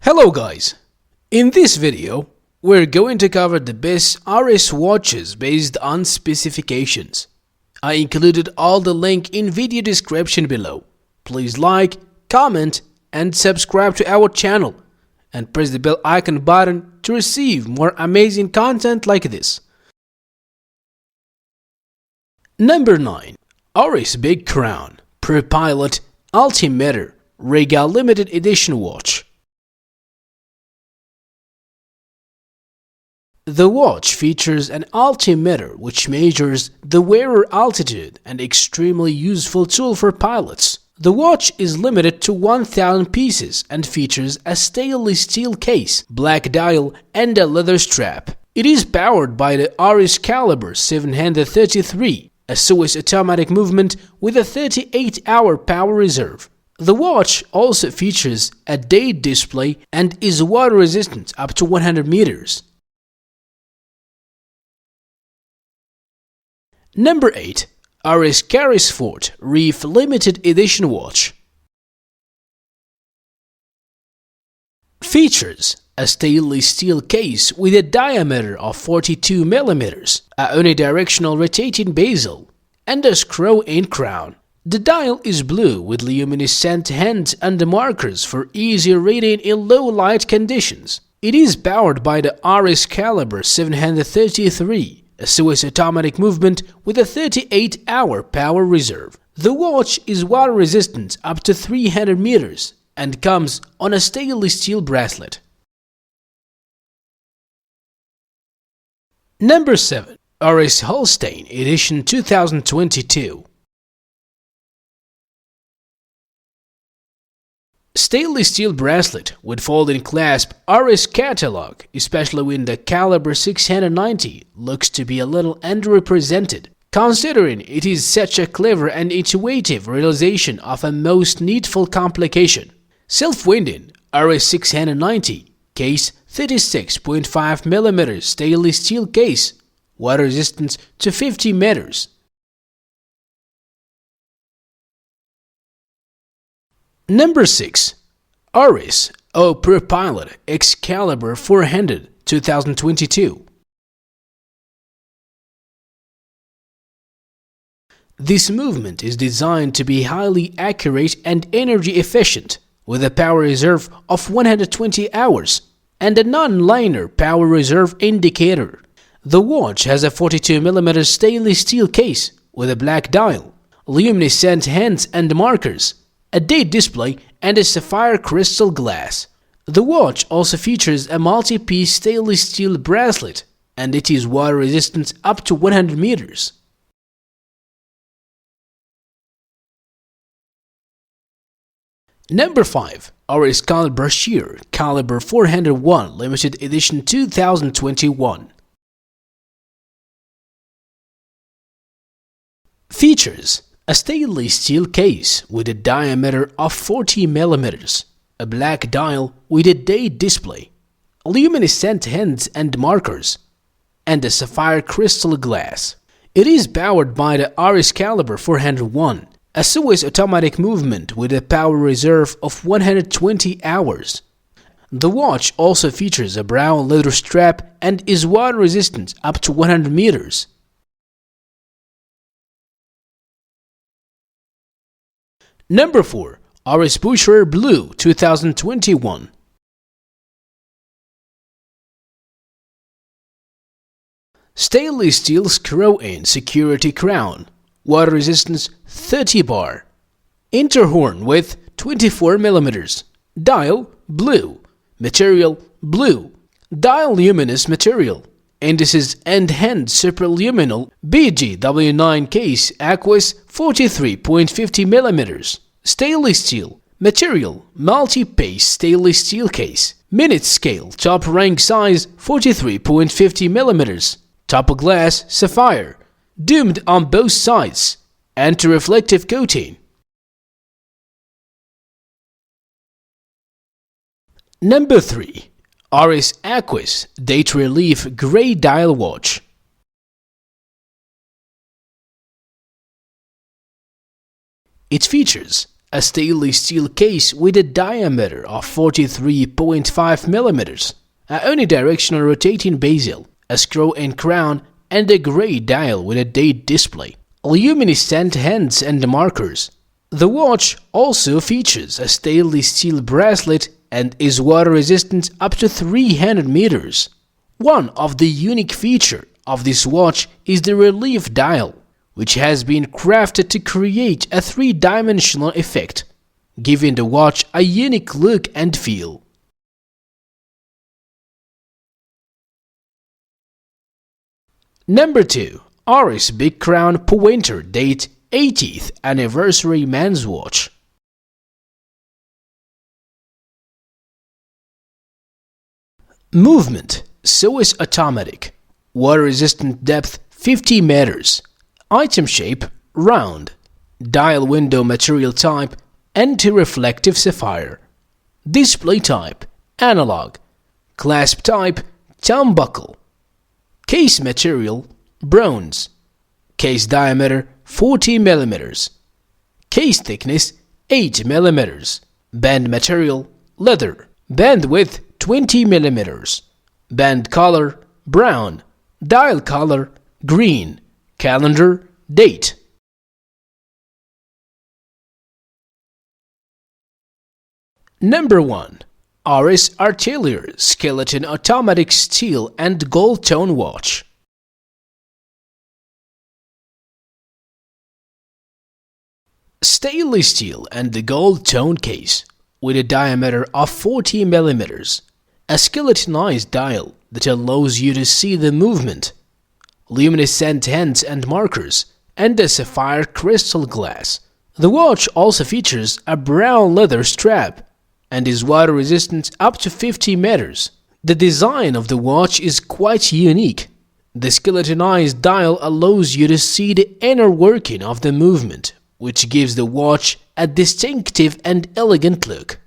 Hello guys! In this video, we're going to cover the best Oris watches based on specifications. I included all the link in video description below. Please like, comment and subscribe to our channel and press the bell icon button to receive more amazing content like this. Number 9. Oris Big Crown Prepilot Altimeter Regal Limited Edition Watch. The watch features an altimeter which measures the wearer altitude, an extremely useful tool for pilots. The watch is limited to 1,000 pieces and features a stainless steel case, black dial and a leather strap. It is powered by the Oris Calibur 733, a Swiss automatic movement with a 38-hour power reserve. The watch also features a date display and is water resistant up to 100 meters. Number 8. Oris Caris Fort Reef Limited Edition Watch. Features a stainless steel case with a diameter of 42 mm, a unidirectional rotating bezel, and a screw-in crown. The dial is blue with luminescent hands and markers for easier reading in low light conditions. It is powered by the Oris Calibur 733. A Swiss automatic movement with a 38-hour power reserve. The watch is water resistant up to 300 meters and comes on a stainless steel bracelet. Number 7. Oris Holstein Edition 2022. Stainless steel bracelet with folding clasp. Oris catalog, especially in the Calibur 690, looks to be a little underrepresented, considering it is such a clever and intuitive realization of a most needful complication. Self-winding Oris 690 case, 36.5 mm stainless steel case, water resistance to 50 meters. Number 6. RSO Pilot Excalibur 400 2022. This movement is designed to be highly accurate and energy efficient, with a power reserve of 120 hours and a non-linear power reserve indicator. The watch has a 42 mm stainless steel case with a black dial, luminescent hands and markers, a date display and a sapphire crystal glass. The watch also features a multi-piece stainless steel bracelet and it is water resistant up to 100 meters. Number 5. Oris Calibur Shear Calibur 401 Limited Edition 2021. Features a stainless steel case with a diameter of 40 mm, a black dial with a date display, luminescent hands and markers, and a sapphire crystal glass. It is powered by the Oris Calibur 401, a Swiss automatic movement with a power reserve of 120 hours. The watch also features a brown leather strap and is water resistant up to 100 meters. Number 4. Oris Berk Blue 2021. Stainless steel screw-in security crown, water resistance 30 bar, interhorn width 24 mm, dial blue, material blue, dial luminous material, indices and hand superluminal BGW9 case Aquis 43.50 mm, stainless steel, material multi-paste stainless steel case, minute scale top rank size 43.50 mm, top glass sapphire, domed on both sides, anti-reflective coating. Number 3. Oris Aquis Date Relief Grey Dial Watch. It features a stainless steel case with a diameter of 43.5 mm, a unidirectional rotating bezel, a screw and crown, and a grey dial with a date display, luminescent hands and markers. The watch also features a stainless steel bracelet and is water resistant up to 300 meters. One of the unique features of this watch is the relief dial, which has been crafted to create a three-dimensional effect, giving the watch a unique look and feel. Number 2. Oris Big Crown Pointer Date 80th Anniversary Men's Watch. Movement: Swiss automatic. Water resistant depth 50 meters. Item shape: round. Dial window material type: anti-reflective sapphire. Display type: analog. Clasp type: turnbuckle. Case material: bronze. Case diameter 40 mm. Case thickness 8 mm. Band material: leather. Band width 20 mm. Band color: brown. Dial color: green. Calendar: date. Number 1. Oris Artillary Skeleton Automatic Steel and Gold Tone Watch. Stainless steel and the gold tone case with a diameter of 40 mm. A skeletonized dial that allows you to see the movement. Luminescent hands and markers, and a sapphire crystal glass. The watch also features a brown leather strap and is water resistant up to 50 meters. The design of the watch is quite unique. The skeletonized dial allows you to see the inner working of the movement, which gives the watch a distinctive and elegant look.